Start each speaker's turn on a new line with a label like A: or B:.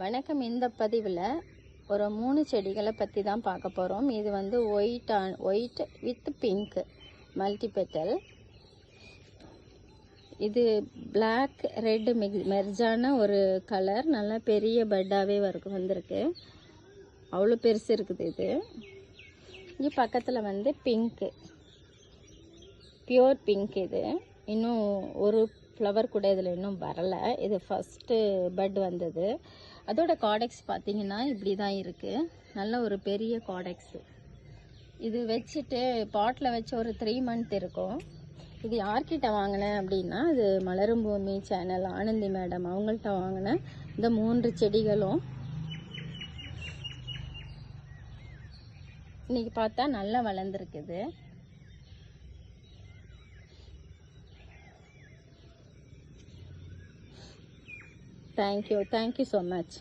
A: வணக்கம். இந்த பதிவில் ஒரு 3 செடிகளை பற்றி தான் பார்க்க போகிறோம். இது வந்து ஒயிட் வித் பிங்க் மல்டிபெட்டல். இது பிளாக் ரெட் மெர்ஜான ஒரு கலர். நல்லா பெரிய பெட்டாகவே வந்திருக்கு. அவ்வளோ பெருசு இருக்குது. இங்கே பக்கத்தில் வந்து பிங்க்கு, பியூர் பிங்க். இது இன்னும் ஒரு ஃப்ளவர் கூட இதில் இன்னும் வரலை. இது ஃபஸ்ட்டு பட் வந்தது. அதோட காடெக்ஸ் பார்த்திங்கன்னா இப்படி தான் இருக்குது. நல்ல ஒரு பெரிய காடெக்ஸு. இது வச்சுட்டு பாட்டில் வச்சு ஒரு 3 மந்த் இருக்கும். இது யார்கிட்ட வாங்கினேன் அப்படின்னா, இது மலரும் பூமி சேனல் ஆனந்தி மேடம் அவங்கள்ட்ட வாங்கினேன். இந்த 3 செடிகளும் இன்றைக்கி பார்த்தா நல்லா வளர்ந்துருக்குது. Thank you so much.